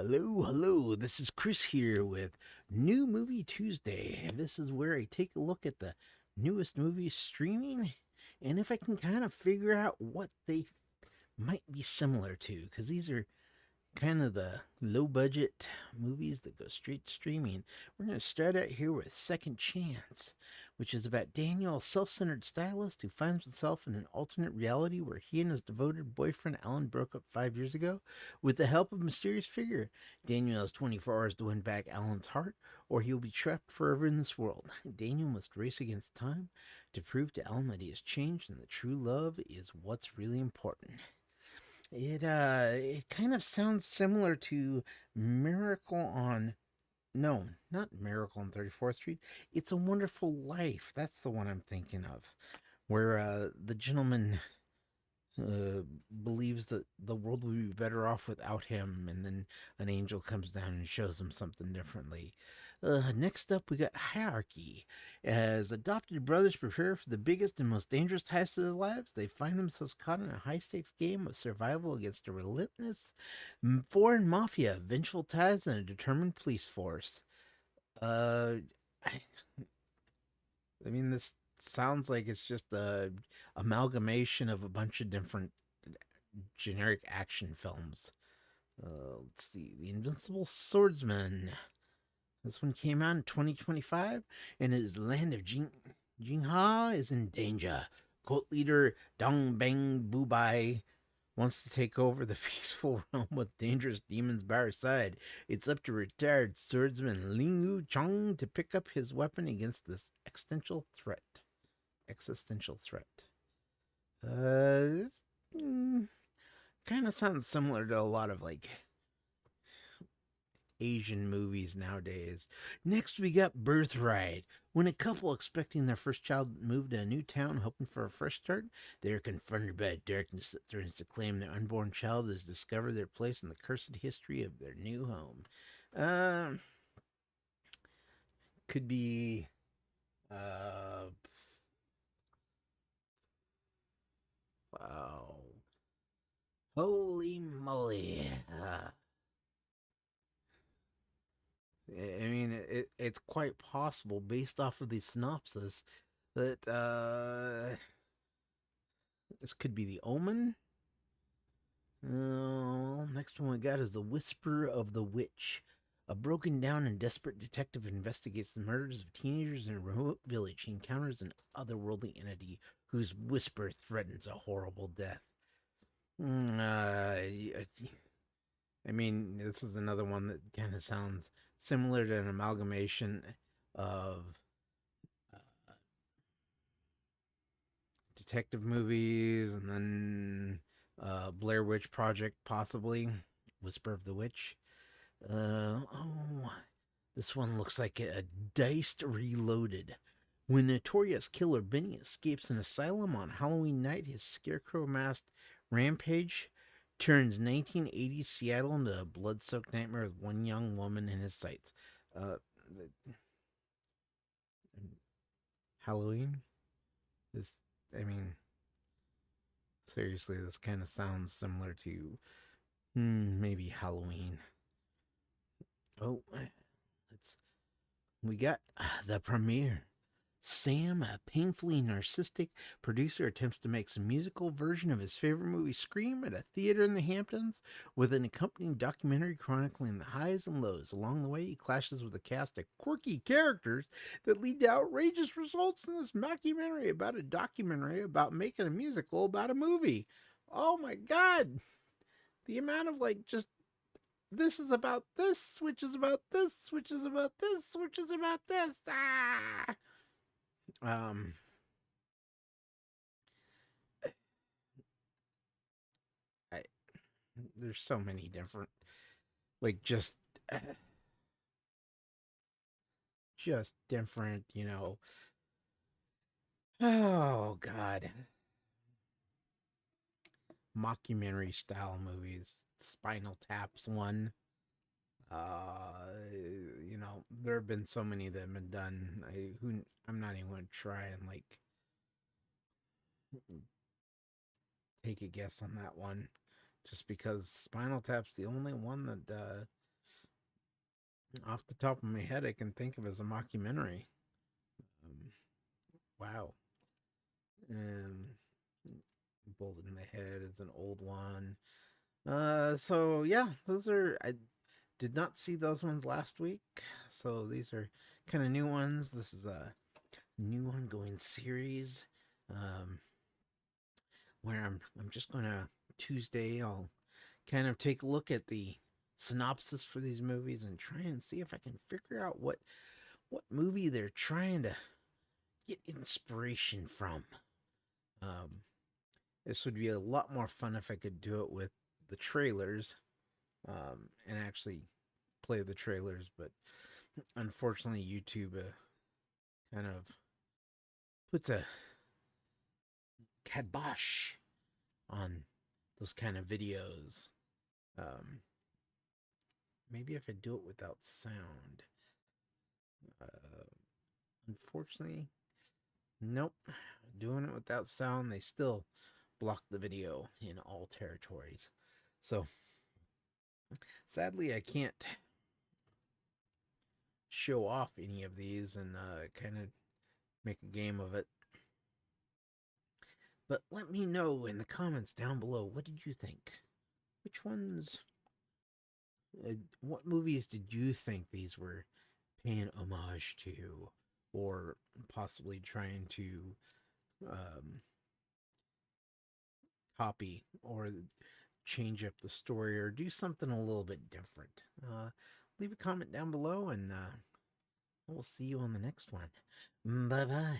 Hello, hello. This is Chris here with New Movie Tuesday. And this is where I take a look at the newest movies streaming and if I can kind of figure out what they might be similar to, because these are kind of the low budget movies that go straight to streaming. We're going to start out here with Second Chance, which is about Daniel, a self centered stylist who finds himself in an alternate reality where he and his devoted boyfriend Alan broke up 5 years ago. With the help of a mysterious figure, Daniel has 24 hours to win back Alan's heart, or he'll be trapped forever in this world. Daniel must race against time to prove to Alan that he has changed and that true love is what's really important. It kind of sounds similar to Miracle on no, not Miracle on 34th Street. It's a Wonderful Life. That's the one I'm thinking of, where the gentleman uh, believes that the world would be better off without him, and then an angel comes down and shows him something differently. Next up, we got Hierarchy. As adopted brothers prepare for the biggest and most dangerous test of their lives, they find themselves caught in a high stakes game of survival against a relentless foreign mafia, vengeful ties, and a determined police force. Uh, I, I mean, this sounds like it's just a amalgamation of a bunch of different generic action films. Let's see, The Invincible Swordsman. This one came out in 2025, and it is the land of Jingha is in danger. Cult leader Dong Beng Bubai wants to take over the peaceful realm with dangerous demons by her side. It's up to retired swordsman Ling Yu Chong to pick up his weapon against this existential threat. Existential threat. Uh, mm, Kind of sounds similar to a lot of like Asian movies nowadays. Next, we got Birthright. When a couple expecting their first child move to a new town hoping for a fresh start, they are confronted by a darkness that threatens to claim their unborn child has discovered their place in the cursed history of their new home. Um, could be, uh, wow. Holy moly. I mean, it's quite possible based off of the synopsis that this could be The Omen. Next one we got is The Whisper of the Witch. A broken down and desperate detective investigates the murders of teenagers in a remote village. He encounters an otherworldly entity whose whisper threatens a horrible death. I mean, this is another one that kind of sounds similar to an amalgamation of uh, detective movies and then Blair Witch Project, possibly Whisper of the Witch. Oh, this one looks like a diced reloaded. When notorious killer Benny escapes an asylum on Halloween night, his scarecrow masked rampage turns 1980s Seattle into a blood soaked nightmare with one young woman in his sights. Uh, Halloween? This, I mean, seriously, this kind of sounds similar to maybe Halloween. Oh, let's. We got the premiere. Sam, a painfully narcissistic producer, attempts to make some musical version of his favorite movie Scream at a theater in the Hamptons with an accompanying documentary chronicling the highs and lows. Along the way, he clashes with a cast of quirky characters that lead to outrageous results in this mockumentary about a documentary about making a musical about a movie. Oh my god! The amount of like just this is about this, which is about this, which is about this, which is about this. Ah! Um, I, there's so many different, like just different, Oh God, mockumentary style movies. Spinal Tap's one. There have been so many that have been done. I'm not even going to try and like take a guess on that one, just because Spinal Tap's the only one that Off the top of my head, I can think of as a mockumentary. Um, wow. Um, Bullet in the Head is an old one. So yeah, those are. I did not see those ones last week, so these are kind of new ones. This is a new ongoing series, um, where I'm just gonna Tuesday. I'll kind of take a look at the synopsis for these movies and try and see if I can figure out what movie they're trying to get inspiration from. Um, this would be a lot more fun if I could do it with the trailers, and actually play the trailers, but unfortunately, YouTube kind of puts a kibosh on those kind of videos. Um, Maybe if I do it without sound. Uh, Unfortunately, nope. Doing it without sound, they still block the video in all territories. So sadly, I can't show off any of these and kind of make a game of it. But let me know in the comments down below, what did you think? Which ones, what movies did you think these were paying homage to? Or possibly trying to um, copy or change up the story or do something a little bit different? Leave a comment down below and we'll see you on the next one. Bye bye.